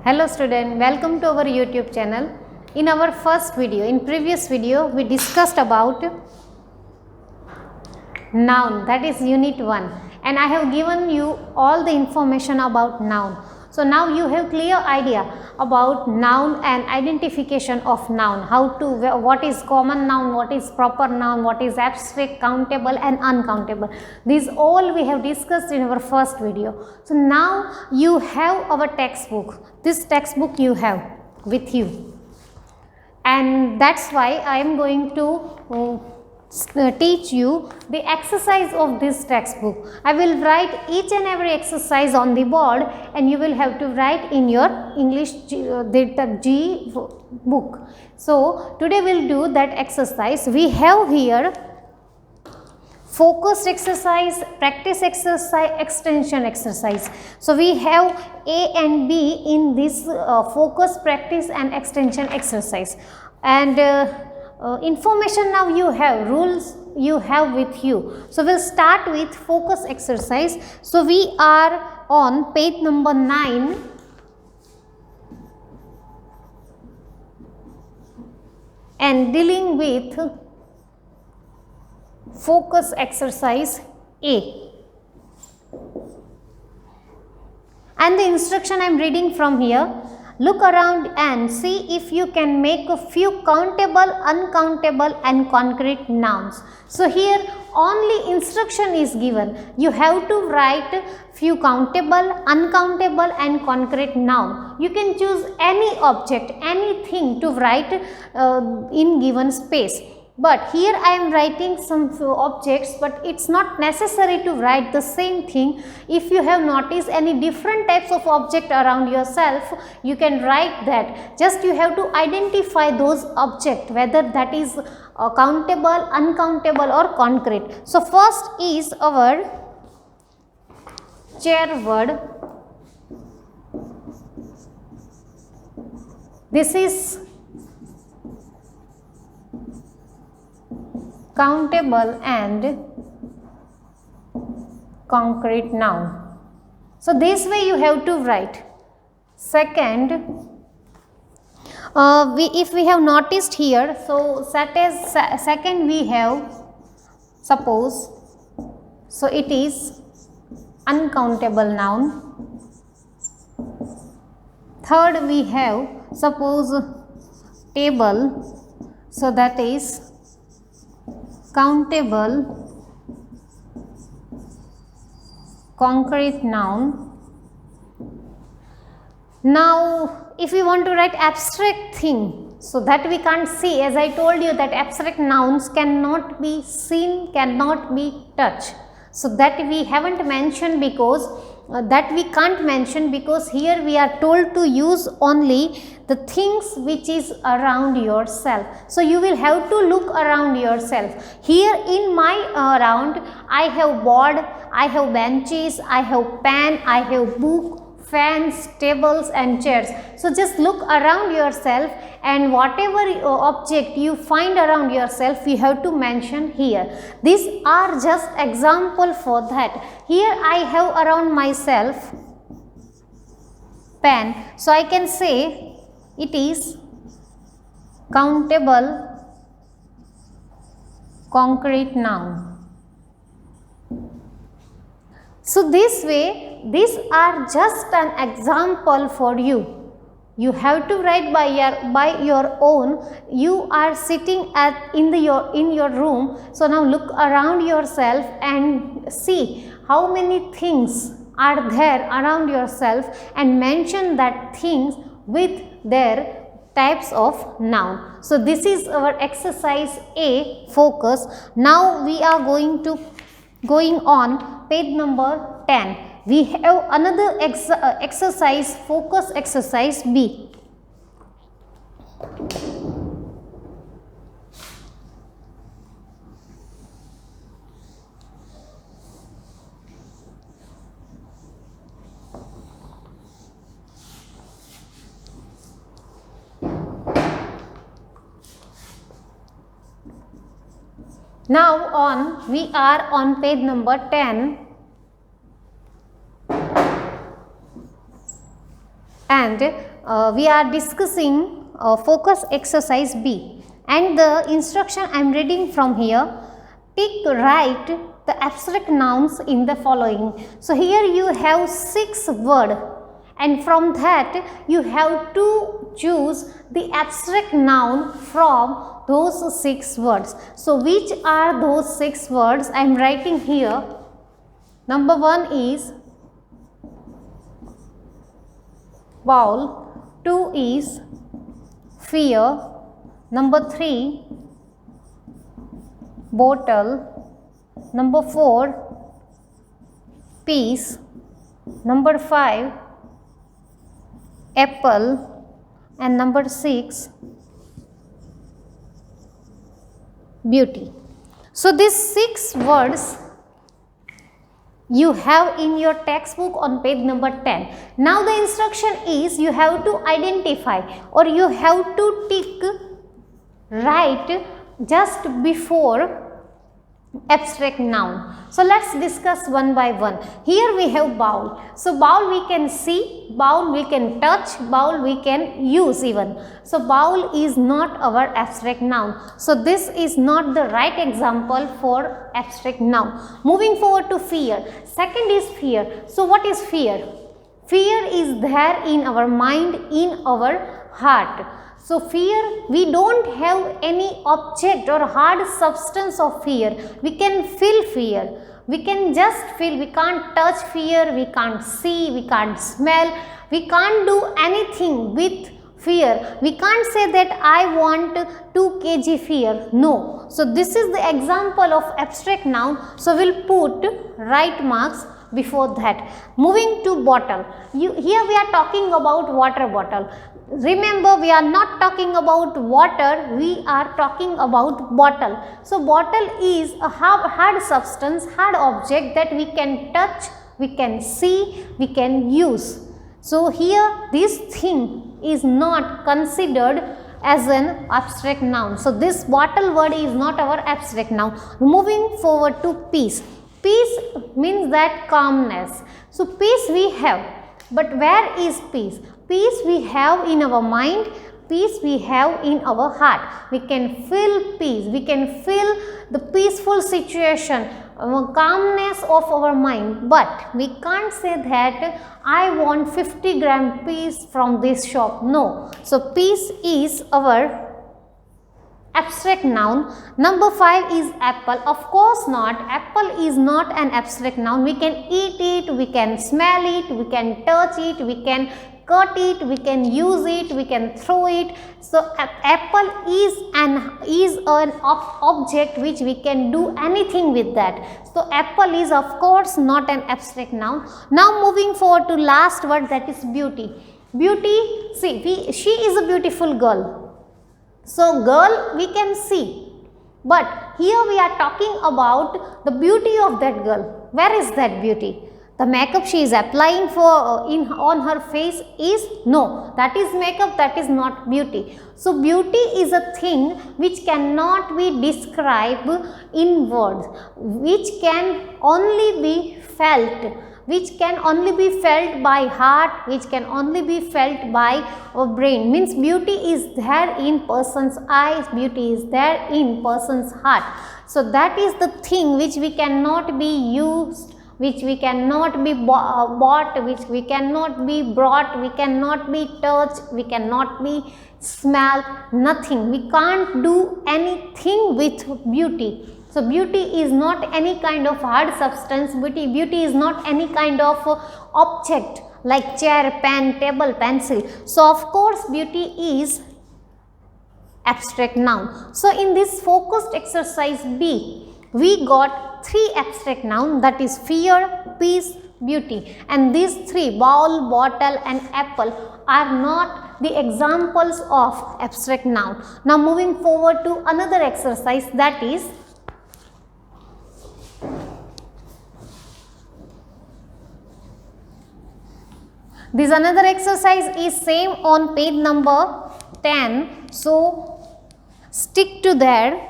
Hello student, welcome to our YouTube channel. In our previous video, we discussed about noun, that is unit 1, and I have given you all the information about noun. So now you have clear idea about noun and identification of noun, what is common noun, what is proper noun, what is abstract, countable and uncountable. These all we have discussed in our first video. So now you have our textbook. This textbook you have with you, and that's why I am going to teach you the exercise of this textbook. I will write each and every exercise on the board, and you will have to write in your English G book. So today we will do that exercise. We have here focused exercise, practice exercise, extension exercise. So we have A and B in this focus, practice and extension exercise, and information now you have, rules you have with you. So we will start with focus exercise. So we are on page number 9, and dealing with focus exercise A, and the instruction I am reading from here. Look around and see if you can make a few countable, uncountable and concrete nouns. So here only instruction is given. You have to write few countable, uncountable and concrete noun. You can choose any object, anything to write in given space. But here I am writing some objects, but it's not necessary to write the same thing. If you have noticed any different types of object around yourself, you can write that. Just you have to identify those objects, whether that is countable, uncountable or concrete. So first is our chair word. This is countable and concrete noun. So this way you have to write. Second, if we have noticed here, so second we have suppose, so it is uncountable noun. Third we have suppose table, so that is countable concrete noun. Now if we want to write abstract thing, so that we can't see, as I told you that abstract nouns cannot be seen, cannot be touched. So that we haven't mentioned because that we can't mention, because here we are told to use only the things which is around yourself. So you will have to look around yourself. Here in my around, I have board, I have benches, I have pen, I have book, fans, tables and chairs. So just look around yourself, and whatever object you find around yourself, you have to mention here. These are just example for that. Here I have around myself pen, so I can say it is countable concrete noun. So this way, these are just an example for you. You have to write by your own. You are sitting in your room. So now look around yourself and see how many things are there around yourself, and mention that things with their types of noun. So this is our exercise A, focus. Now we are going on page number 10. We have another exercise, focus exercise B. Now we are on page number 10. and we are discussing focus exercise B, and the instruction I am reading from here: write the abstract nouns in the following. So here you have 6 words, and from that you have to choose the abstract noun from those 6 words. So which are those 6 words I am writing here? Number 1 is bowl, 2 is fear, number 3 bottle, number 4 peace, number 5 apple, and number 6 beauty. So these 6 words you have in your textbook on page number 10. Now the instruction is you have to identify, or you have to tick right just before abstract noun. So let's discuss one by one. Here we have bowl. So bowl we can see, bowl we can touch, bowl we can use even. So bowl is not our abstract noun. So this is not the right example for abstract noun. Moving forward to fear. Second is fear. So what is fear? Fear is there in our mind, in our heart. So fear, we don't have any object or hard substance of fear. We can feel fear. We can just feel. We can't touch fear. We can't see. We can't smell. We can't do anything with fear. We can't say that I want 2 kg fear. No. So this is the example of abstract noun. So we'll put right marks before that. Moving to bottle. Here we are talking about water bottle. Remember, we are not talking about water, we are talking about bottle. So bottle is a hard substance, hard object that we can touch, we can see, we can use. So here this thing is not considered as an abstract noun. So this bottle word is not our abstract noun. Moving forward to peace. Peace means that calmness. So peace we have, but where is peace? Peace we have in our mind, peace we have in our heart. We can feel peace, we can feel the peaceful situation, calmness of our mind, but we can't say that I want 50 gram peace from this shop. No. So peace is our abstract noun. Number 5 is apple. Of course not. Apple is not an abstract noun. We can eat it, we can smell it, we can touch it, we can cut it, we can use it, we can throw it. So apple is an object which we can do anything with that. So apple is of course not an abstract noun. Now moving forward to last word, that is beauty. Beauty, see, she is a beautiful girl. So girl we can see, but here we are talking about the beauty of that girl. Where is that beauty? The makeup she is applying on her face is no, that is makeup, that is not beauty. So beauty is a thing which cannot be described in words, which can only be felt, which can only be felt by heart, which can only be felt by our brain. Means beauty is there in person's eyes, beauty is there in person's heart. So that is the thing which we cannot be used, which we cannot be bought, which we cannot be brought, we cannot be touched, we cannot be smelled, nothing. We can't do anything with beauty. So beauty is not any kind of hard substance, beauty is not any kind of object like chair, pen, table, pencil. So of course beauty is abstract noun. So in this focused exercise B, we got 3 abstract nouns, that is fear, peace, beauty, and these 3, bowl, bottle and apple, are not the examples of abstract noun. Now moving forward to another exercise, that is this another exercise is same on page number 10. So stick to there.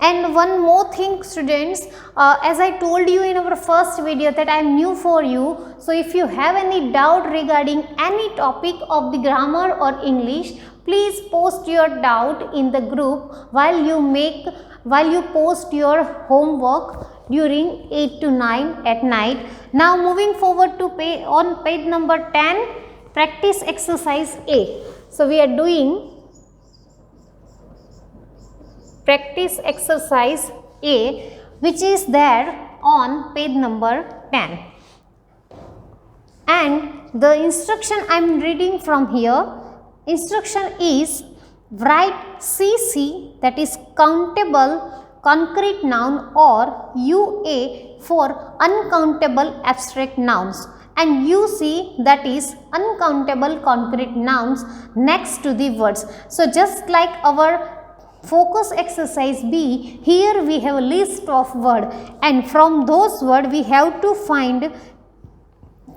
And one more thing students, as I told you in our first video that I am new for you. So if you have any doubt regarding any topic of the grammar or English, please post your doubt in the group while you post your homework during 8 to 9 at night. Now moving forward to page number 10, practice exercise A. So we are doing practice exercise A, which is there on page number 10, and the instruction I am reading from here. Instruction is write CC, that is countable concrete noun, or UA for uncountable abstract nouns, and UC, that is uncountable concrete nouns, next to the words. So just like our focus exercise B, here we have a list of words, and from those words we have to find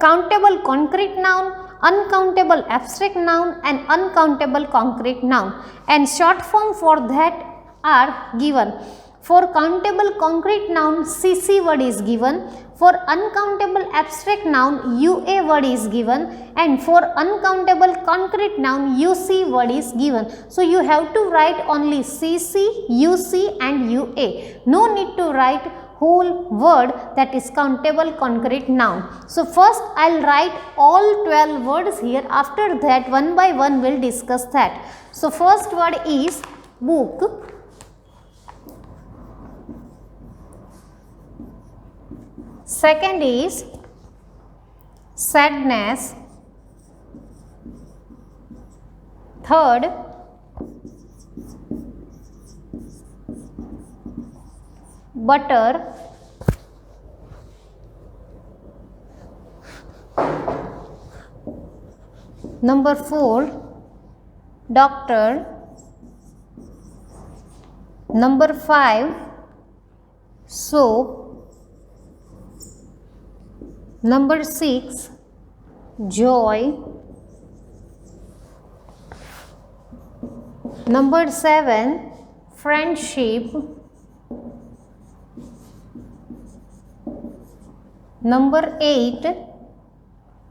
countable concrete noun, uncountable abstract noun, and uncountable concrete noun, and short form for that are given. For countable concrete noun, CC word is given. For uncountable abstract noun, UA word is given, and for uncountable concrete noun, UC word is given. So you have to write only CC, UC and UA. No need to write whole word, that is countable concrete noun. So first I will write all 12 words here. After that, one by one we will discuss that. So first word is book. Second is sadness. Third, butter. Number 4, doctor. Number 5, soap. Number 6, joy. Number 7, friendship. Number 8,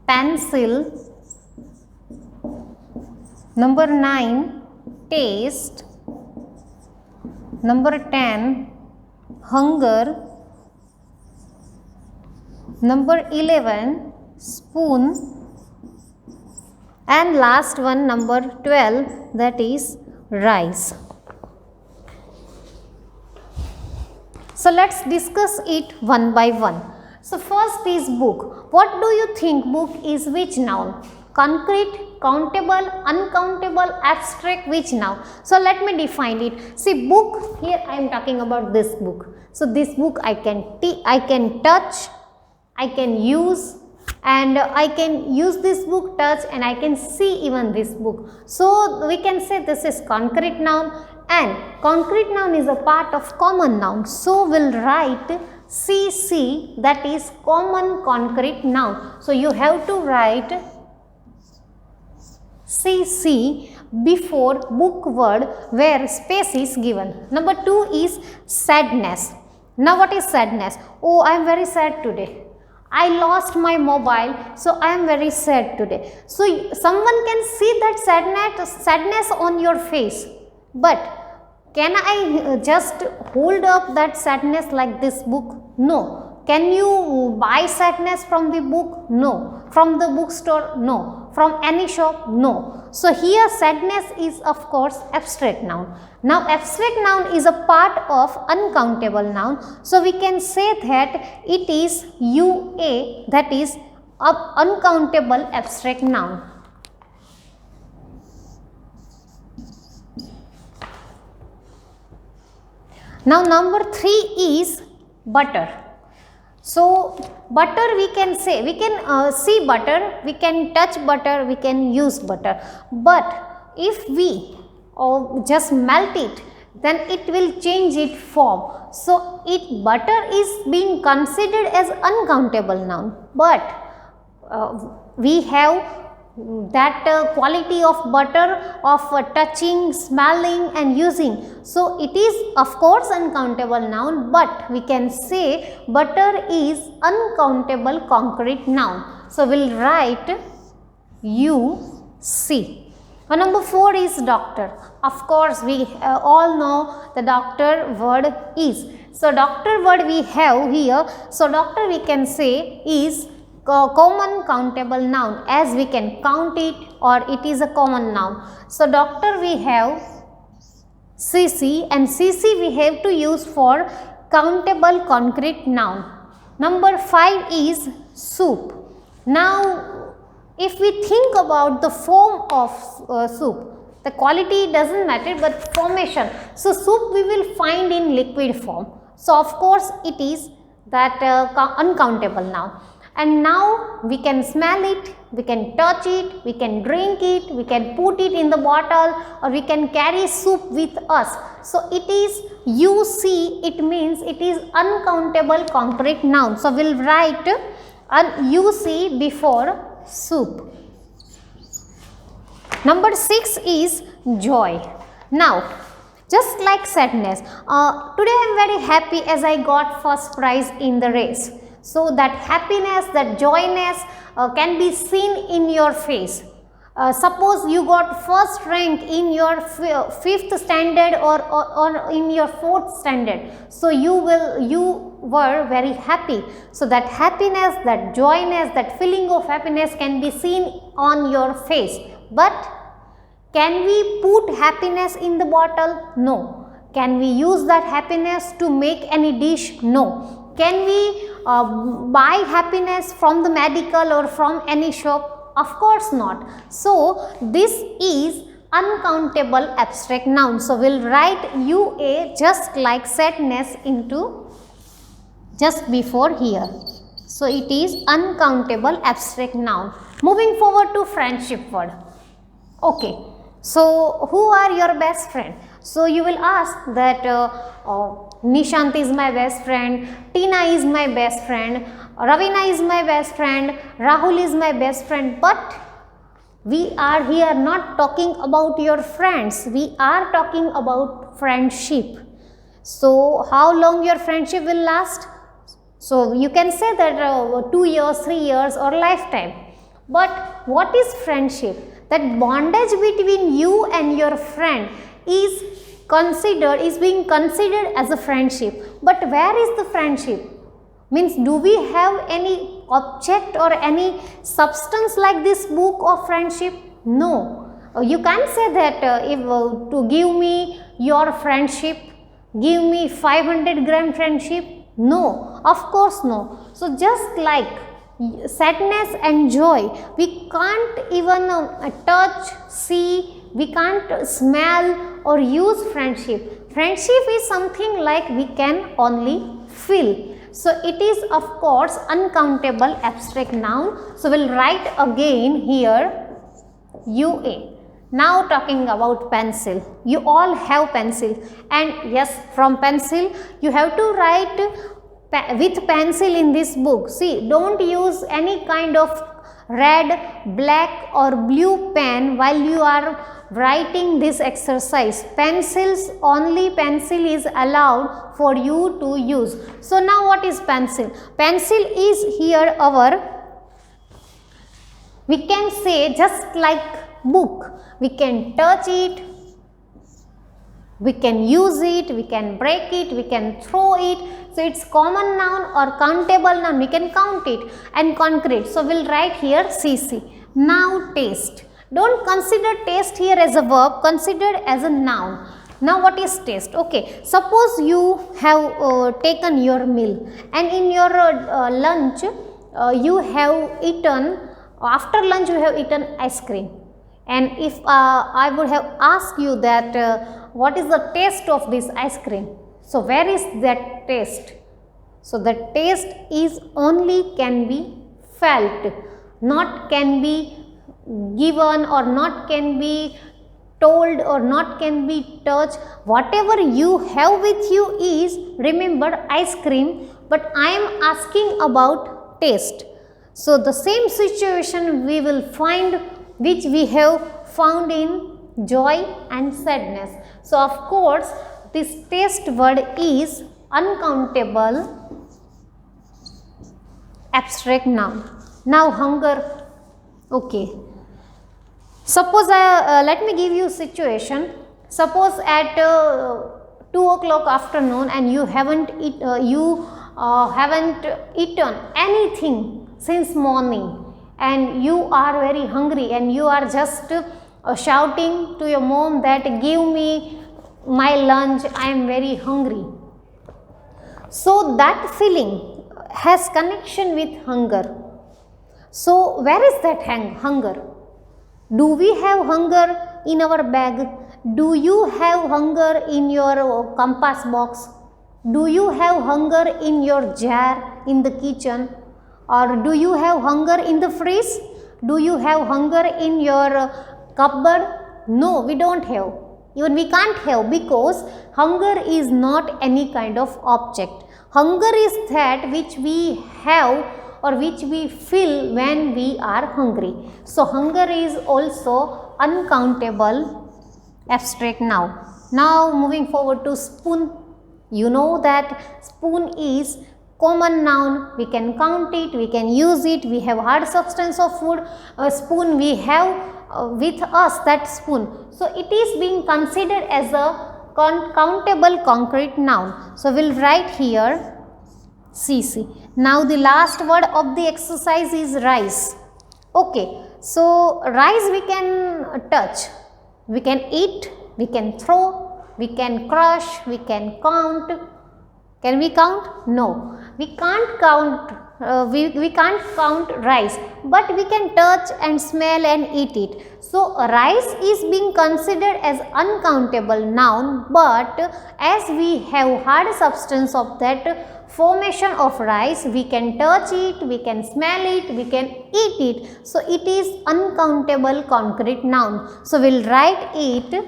pencil. Number 9, taste. Number 10, hunger. Number 11, spoon, and last one, number 12, that is rice. So let's discuss it one by one. So first is book. What do you think book is which noun? Concrete, countable, uncountable, abstract, which noun? So let me define it. See, book, here I am talking about this book. So this book I can touch, I can use, and I can use this book, touch, and I can see even this book. So we can say this is concrete noun, and concrete noun is a part of common noun. So we'll write CC, that is common concrete noun. So you have to write CC before book word where space is given. Number 2 is sadness. Now what is sadness? Oh, I am very sad today. I lost my mobile, so I am very sad today. So someone can see that sadness on your face, but can I just hold up that sadness like this book? No. Can you buy sadness from the book? No. From the bookstore? No. From any shop? No. So here sadness is of course abstract noun. Now abstract noun is a part of uncountable noun. So we can say that it is UA, that is uncountable abstract noun. Now number 3 is butter. So butter we can say, we can see butter, we can touch butter, we can use butter. But if we just melt it, then it will change its form. So butter is being considered as uncountable noun. But we have that quality of butter of touching, smelling and using. So it is of course uncountable noun, but we can say butter is uncountable concrete noun. So we will write UC. Number 4 is doctor. Of course we all know the doctor word is. So doctor word we have here. So doctor we can say is common countable noun, as we can count it or it is a common noun. So doctor we have CC, and CC we have to use for countable concrete noun. Number 5 is soup. Now if we think about the form of soup, the quality doesn't matter but formation. So soup we will find in liquid form. So of course it is that uncountable noun. And now we can smell it, we can touch it, we can drink it, we can put it in the bottle, or we can carry soup with us. So it is UC, it means it is uncountable concrete noun. So we will write UC before soup. Number 6 is joy. Now just like sadness, today I am very happy as I got first prize in the race. So that happiness, that joyness can be seen in your face. Suppose you got first rank in your 5th standard or in your 4th standard. So you were very happy. So that happiness, that joyness, that feeling of happiness can be seen on your face. But can we put happiness in the bottle? No. Can we use that happiness to make any dish? No. Can we buy happiness from the medical or from any shop? Of course not. So this is uncountable abstract noun. So we will write UA just like sadness into just before here. So it is uncountable abstract noun. Moving forward to friendship word. Okay. So who are your best friend? So you will ask that Nishant is my best friend, Tina is my best friend, Ravina is my best friend, Rahul is my best friend. But we are here not talking about your friends, we are talking about friendship. So how long your friendship will last? So you can say that 2 years, 3 years or lifetime. But what is friendship? That bondage between you and your friend is being considered as a friendship. But where is the friendship? Means, do we have any object or any substance like this book of friendship? No. You can't say that if to give me your friendship, give me 500 gram friendship. No, of course no. So just like sadness and joy, we can't even touch, see, we can't smell or use friendship. Friendship is something like we can only feel. So it is of course uncountable abstract noun. So we'll write again here UA. Now talking about pencil. You all have pencil, and yes, from pencil you have to write with pencil in this book. See, don't use any kind of red, black or blue pen while you are writing this exercise. Only pencil is allowed for you to use. So now what is pencil? Pencil is here we can say just like book. We can touch it, we can use it, we can break it, we can throw it. So it's common noun or countable noun, we can count it, and concrete. So we'll write here CC. Now taste. Don't consider taste here as a verb, consider as a noun. Now what is taste? Okay, suppose you have taken your meal, and in your lunch you have eaten, after lunch you have eaten ice cream. And if I would have asked you that what is the taste of this ice cream? So where is that taste? So the taste is only can be felt, not can be given or not can be told or not can be touched. Whatever you have with you is, remember, ice cream, but I am asking about taste. So the same situation we will find which we have found in joy and sadness. So of course this taste word is uncountable abstract noun. Now hunger, okay. Suppose let me give you a situation. Suppose at 2 o'clock afternoon and you haven't eaten anything since morning, and you are very hungry and you are just shouting to your mom that give me my lunch, I am very hungry. So that feeling has connection with hunger. So where is that hunger? Do we have hunger in our bag? Do you have hunger in your compass box? Do you have hunger in your jar in the kitchen? Or do you have hunger in the fridge? Do you have hunger in your cupboard? No, we don't have. Even we can't have, because hunger is not any kind of object. Hunger is that which we have or which we feel when we are hungry. So hunger is also uncountable abstract noun. Now moving forward to spoon. You know that spoon is common noun, we can count it, we can use it, we have hard substance of food. A spoon we have with us, that spoon. So it is being considered as a countable concrete noun. So we will write here CC. Now the last word of the exercise is rice. Okay, so rice we can touch, we can eat, we can throw, we can crush, we can count. Can we count? No, we can't count. We can't count rice, but we can touch and smell and eat it. So rice is being considered as uncountable noun, but as we have hard substance of that formation of rice, we can touch it, we can smell it, we can eat it. So it is uncountable concrete noun. So we will write it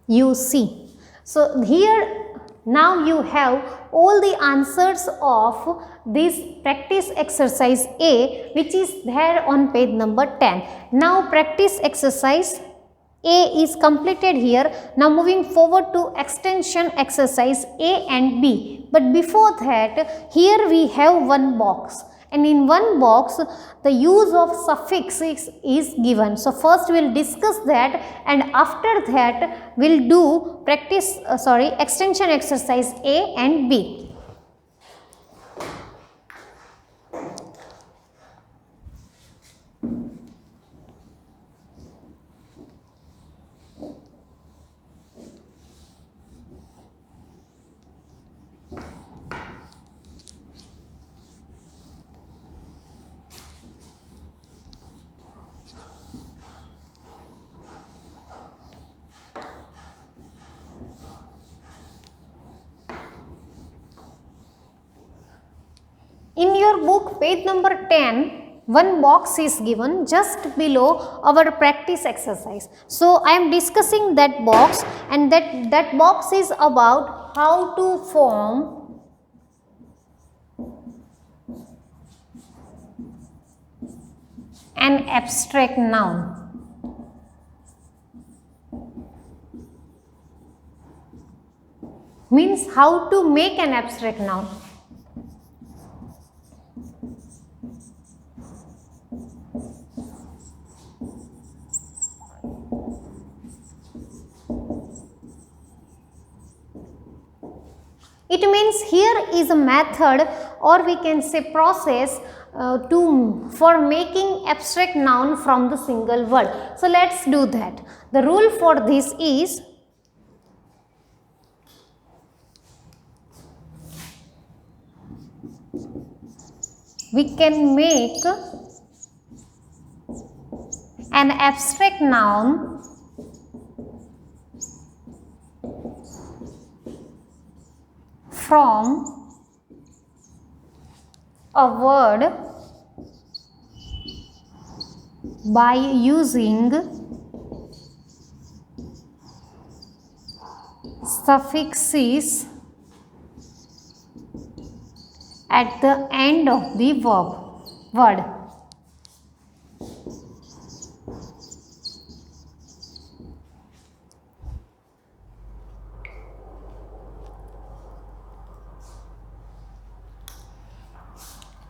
UC. So here now you have all the answers of this practice exercise A, which is there on page number 10. Now practice exercise A is completed here. Now moving forward to extension exercise A and B. But before that, here we have one box, and in one box the use of suffixes is given. So first we will discuss that, and after that we will do extension exercise A and B. In your book page number 10, one box is given just below our practice exercise. So I am discussing that box, and that box is about how to form an abstract noun. Means how to make an abstract noun. It means here is a method, or we can say process for making abstract noun from the single word. So let's do that. The rule for this is we can make an abstract noun from a word by using suffixes at the end of the word.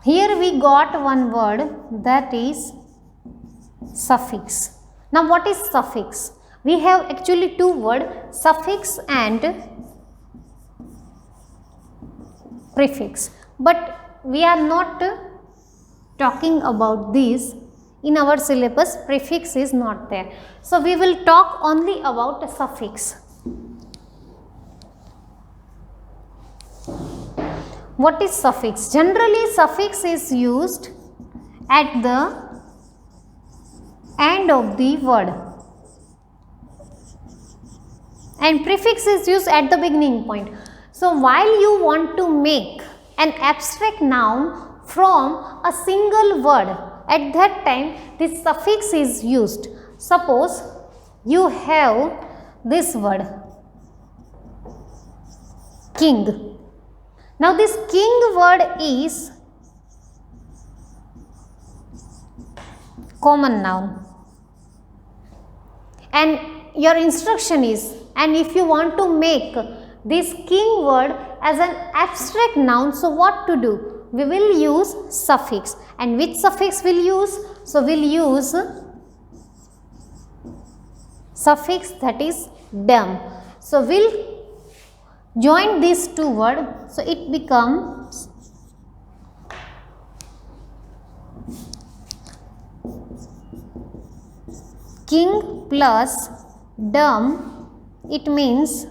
Here we got one word, that is suffix. Now what is suffix? We have actually two words, suffix and prefix, but we are not talking about this in our syllabus. Prefix is not there, so we will talk only about suffix. What is suffix? Generally suffix is used at the end of the word and prefix is used at the beginning point. So while you want to make an abstract noun from a single word, at that time this suffix is used. Suppose you have this word king. Now this king word is common noun, and your instruction is, and if you want to make this king word as an abstract noun, so what to do? We will use suffix. And which suffix will use? So we'll use suffix, that is dum. So we'll join these two words, so it becomes king plus dum, it means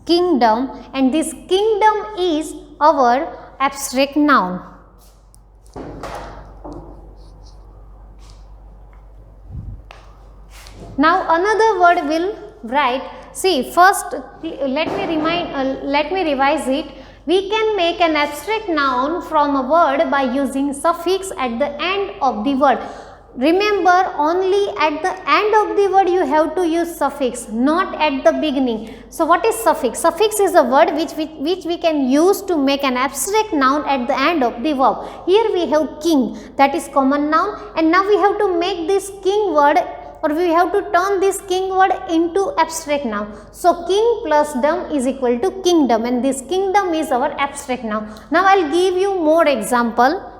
kingdom, and this kingdom is our abstract noun. Now another word will write. See, first let me revise it. We can make an abstract noun from a word by using suffix at the end of the word. Remember, only at the end of the word you have to use suffix, not at the beginning. So what is suffix? Suffix is a word which we can use to make an abstract noun at the end of the verb. Here we have king, that is common noun, and now we have to make this king word, or we have to turn this king word into abstract noun. So king plus dom is equal to kingdom, and this kingdom is our abstract noun. Now I will give you more example.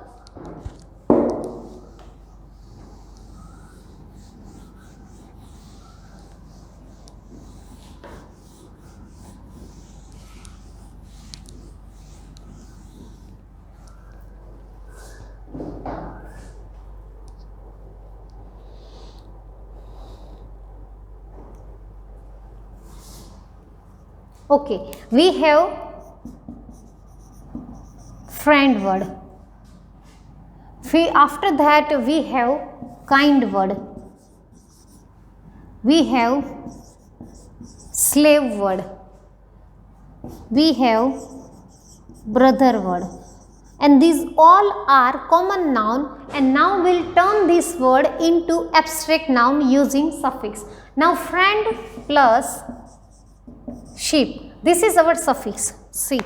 Okay, we have friend word. After that we have kind word. We have slave word. We have brother word. And these all are common noun, and now we will turn this word into abstract noun using suffix. Now friend plus sheep, this is our suffix. See,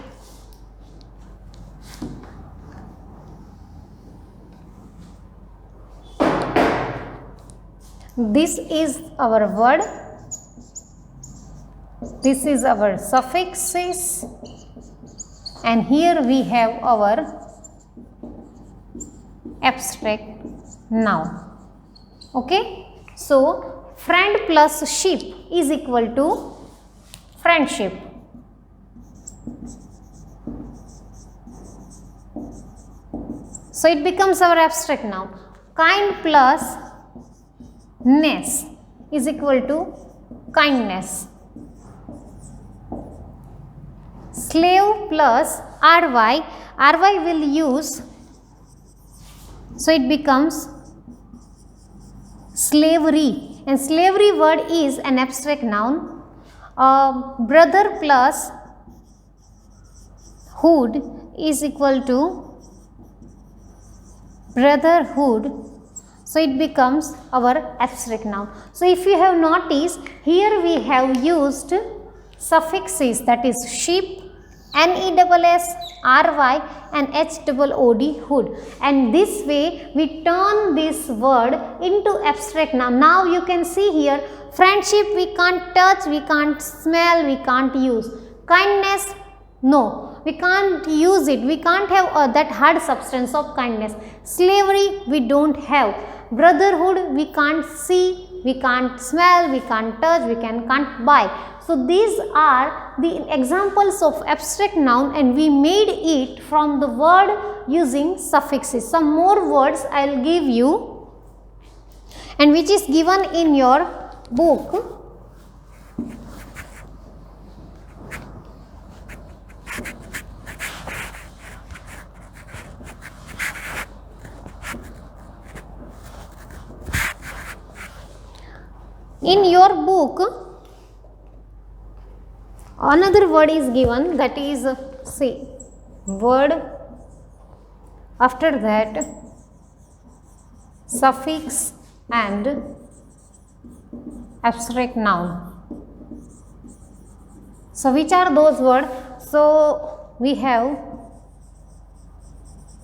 this is our word, this is our suffixes, and here we have our abstract noun. Okay, so friend plus sheep is equal to friendship. So it becomes our abstract noun. Kind plus ness is equal to kindness. Slave plus ry, will use, so it becomes slavery, and slavery word is an abstract noun. Brother plus hood is equal to brotherhood, so it becomes our abstract noun. So if you have noticed, here we have used suffixes, that is sheep, ness, ry, and hood, hood, and this way we turn this word into abstract noun. Now you can see here, friendship we can't touch, we can't smell, we can't use. Kindness, no. we can't use it, we can't have that hard substance of kindness. Slavery we don't have. Brotherhood we can't see, we can't smell, we can't touch, we can't buy. So these are the examples of abstract noun, and we made it from the word using suffixes. Some more words I will give you, and which is given in your book. In your book, another word is given, that is say word, after that suffix and abstract noun. So which are those words? So we have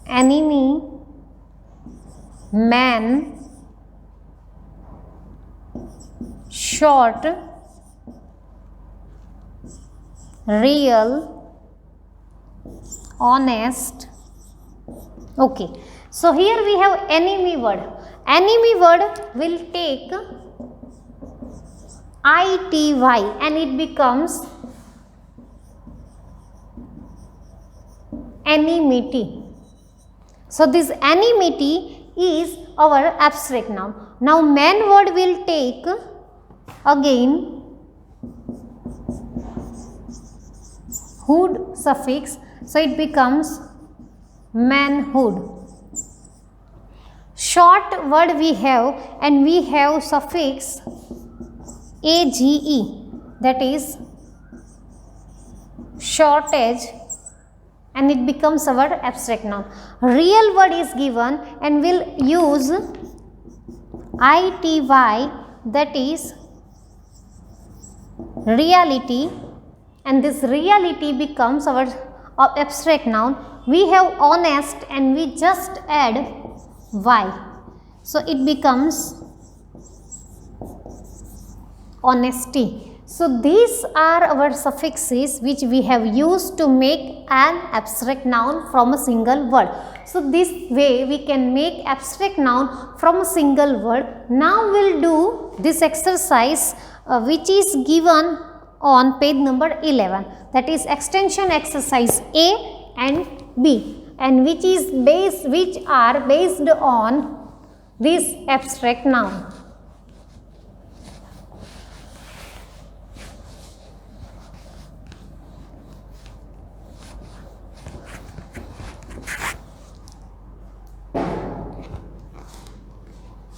enemy, man, short, real, honest. Okay, so here we have enemy word. Enemy word will take ity and it becomes enmity. So this enmity is our abstract noun. Now man word will take again hood suffix, so it becomes manhood. Short word we have, and we have suffix age, that is shortage, and it becomes our abstract noun. Real word is given and will use ity, that is reality, and this reality becomes our abstract noun. We have honest and we just add y, so it becomes honesty. So these are our suffixes which we have used to make an abstract noun from a single word. So this way we can make abstract noun from a single word. Now we will do this exercise which is given on page number 11, that is extension exercise A and B, and which are based on this abstract noun.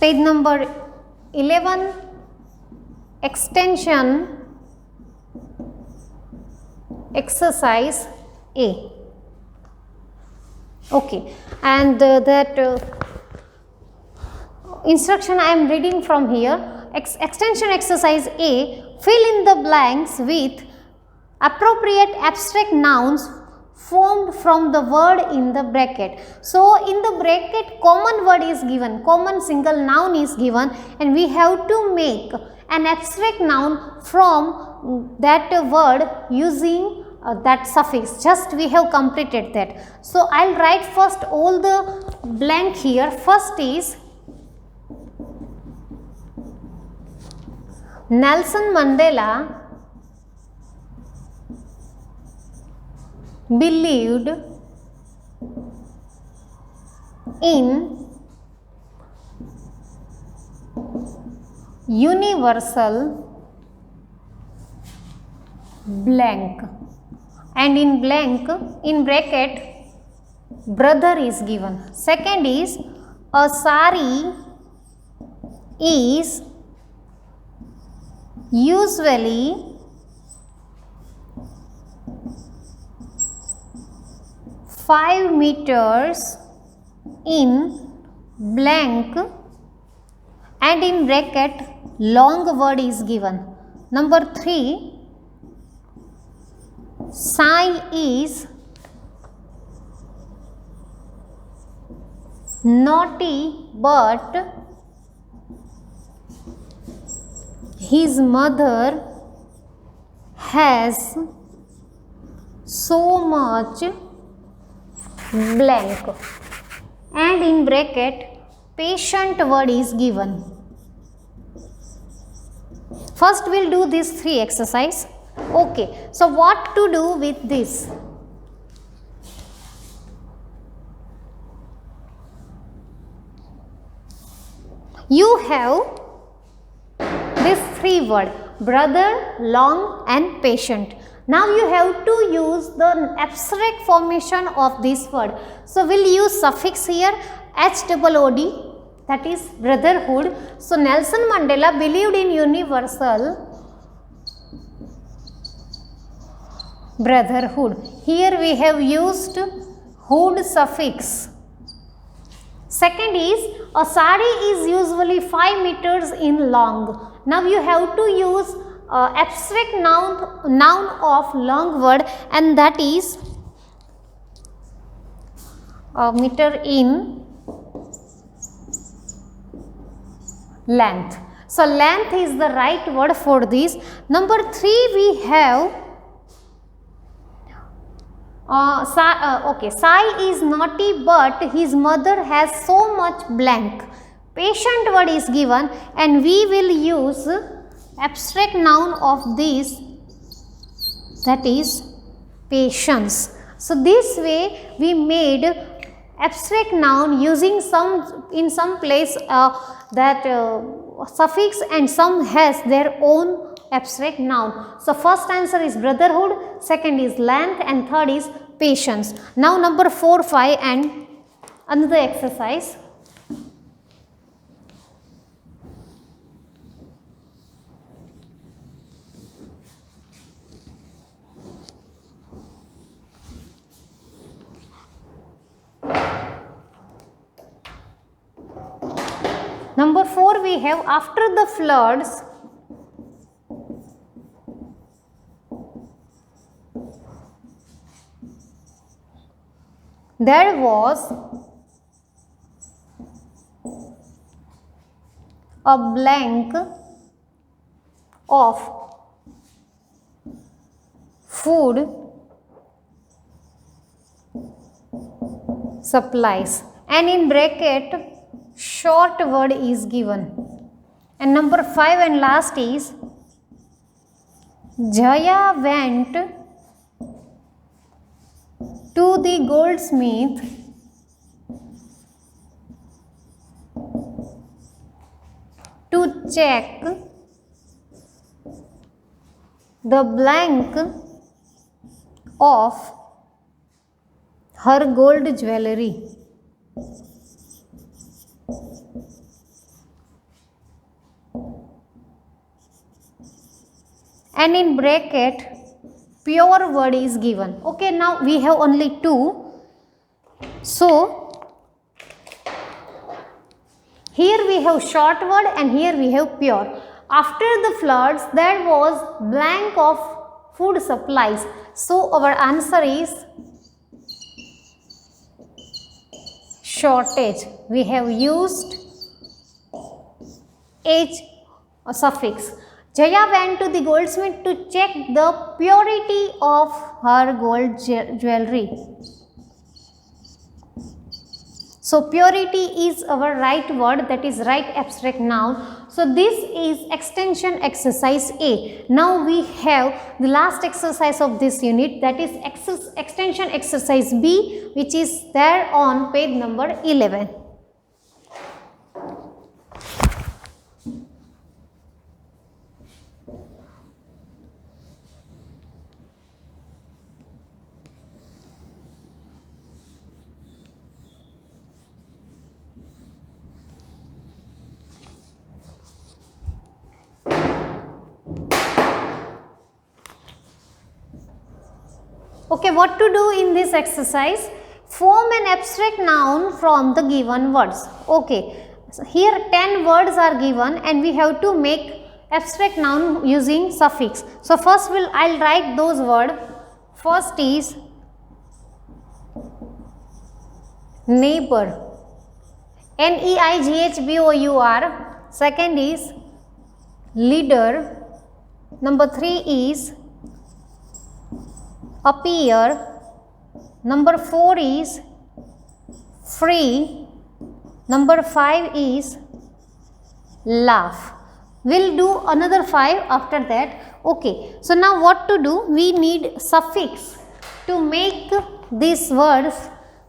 Page number 11, extension exercise A. Okay, and that instruction I am reading from here. Extension exercise A, fill in the blanks with appropriate abstract nouns formed from the word in the bracket. So in the bracket common word is given, common single noun is given, and we have to make an abstract noun from that word using that suffix. Just we have completed that. So I will write first all the blank here. First is Nelson Mandela believed in universal blank, and in blank, in bracket, brother is given. Second is a sari is usually five meters in blank, and in bracket long word is given. Number 3, Sai is naughty but his mother has so much blank, and in bracket patient word is given. First we'll do these three exercise. Okay, so what to do with this? You have these three words: brother, long and patient. Now you have to use the abstract formation of this word. So we'll use suffix here HOOD, that is brotherhood. So Nelson Mandela believed in universal brotherhood. Here we have used hood suffix. Second is, a sari is usually 5 meters in long. Now you have to use abstract noun of long word, and that is meter in length. So length is the right word for this. Number 3 we have Sai is naughty but his mother has so much blank. Patient word is given, and we will use abstract noun of this, that is patience. So this way we made abstract noun using in some place that suffix, and some has their own abstract noun. So first answer is brotherhood, second is length, and third is patience. Now number 4, 5 and another exercise. Number 4 we have, after the floods there was a blank of food supplies, and in bracket short word is given. And number 5 and last is, Jaya went to the goldsmith to check the blank of her gold jewelry. And in bracket pure word is given. Okay, now we have only 2. So here we have short word and here we have pure. After the floods there was blank of food supplies. So our answer is shortage. We have used H suffix. Jaya went to the goldsmith to check the purity of her gold jewelry. So purity is our right word, that is right abstract noun. So this is extension exercise A. Now we have the last exercise of this unit, that is extension exercise B, which is there on page number 11. Okay, what to do in this exercise? Form an abstract noun from the given words. Okay, so here 10 words are given and we have to make abstract noun using suffix. So first I'll write those words. First is neighbor, NEIGHBOUR. Second is leader. Number 3 is appear, number 4 is free, number 5 is laugh. We'll do another 5 after that. Okay, so now what to do? We need suffix to make these words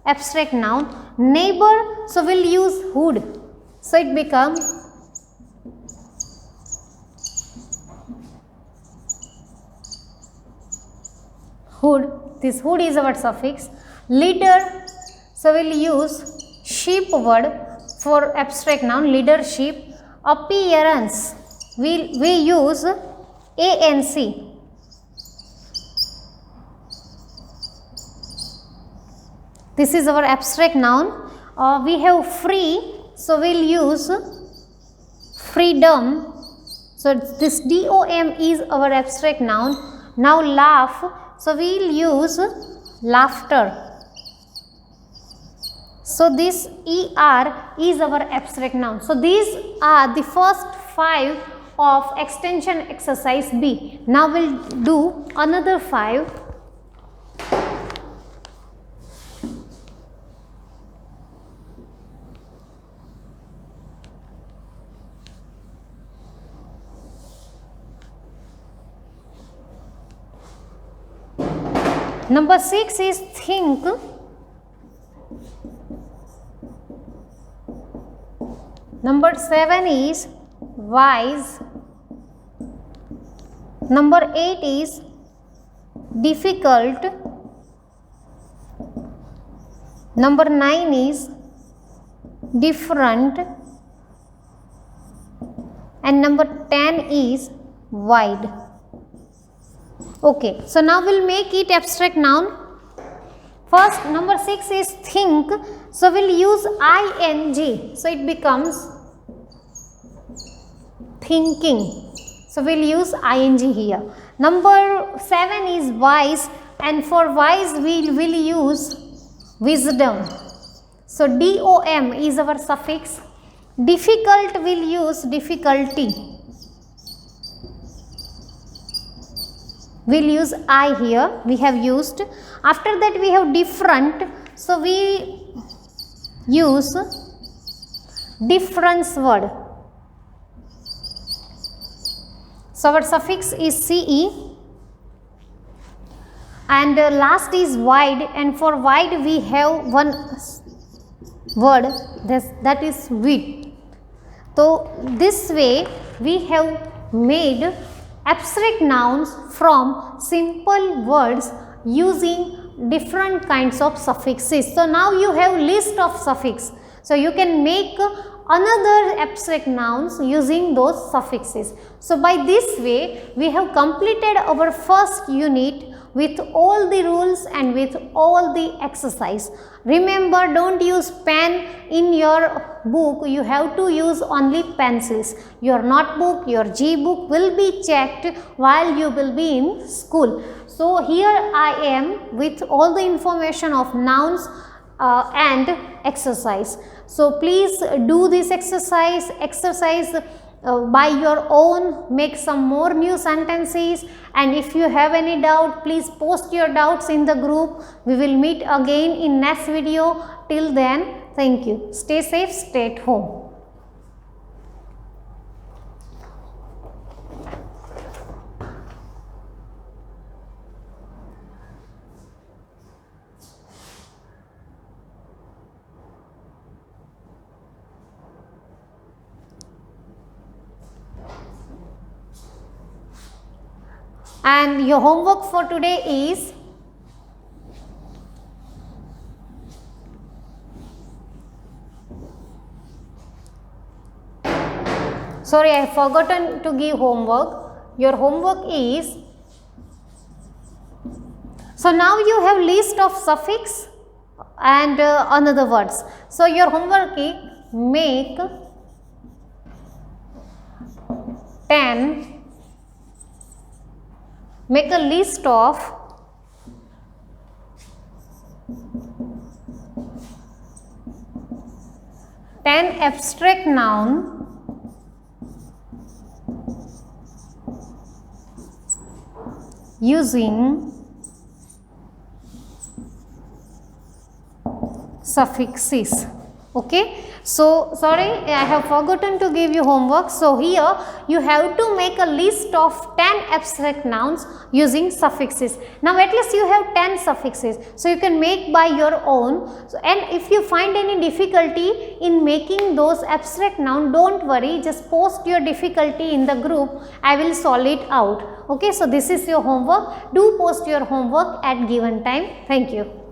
abstract noun. Neighbor, so we'll use hood, so it becomes hood. This hood is our suffix. Leader, so we'll use sheep word for abstract noun, leadership. Appearance, we use ANC. This is our abstract noun. We have free, so we'll use freedom. So this DOM is our abstract noun. Now laugh, so we'll use laughter. So this ER is our abstract noun. So these are the first 5 of extension exercise B. Now we'll do another 5. Number 6 is think. Number 7 is wise. Number 8 is difficult. Number 9 is different. And number 10 is wide. Okay, so now we'll make it abstract noun. First, number 6 is think, so we'll use ing, so it becomes thinking. So we'll use ing here. Number 7 is wise, and for wise we will use wisdom. So DOM is our suffix. Difficult, we'll use difficulty. We'll use I here, we have used. After that we have different, so we use difference word. So our suffix is CE, and last is wide, and for wide we have one word, that is width. So this way we have made abstract nouns from simple words using different kinds of suffixes. So now you have list of suffix, so you can make another abstract nouns using those suffixes. So by this way we have completed our first unit with all the rules and with all the exercise. Remember, don't use pen in your book, you have to use only pencils. Your notebook, your G book will be checked while you will be in school. So here I am with all the information of nouns and exercise. So please do this exercise by your own, make some more new sentences, and if you have any doubt, please post your doubts in the group. We will meet again in next video. Till then, thank you. Stay safe, stay at home. And your homework for today is sorry, I have forgotten to give homework. Your homework is, so now you have list of suffix and another words. So your homework is make 10 a list of 10 abstract noun using suffixes. Okay, so sorry, I have forgotten to give you homework. So here you have to make a list of 10 abstract nouns using suffixes. Now at least you have 10 suffixes, so you can make by your own. So, and if you find any difficulty in making those abstract noun, don't worry, just post your difficulty in the group. I will solve it out. Okay, so this is your homework. Do post your homework at given time. Thank you.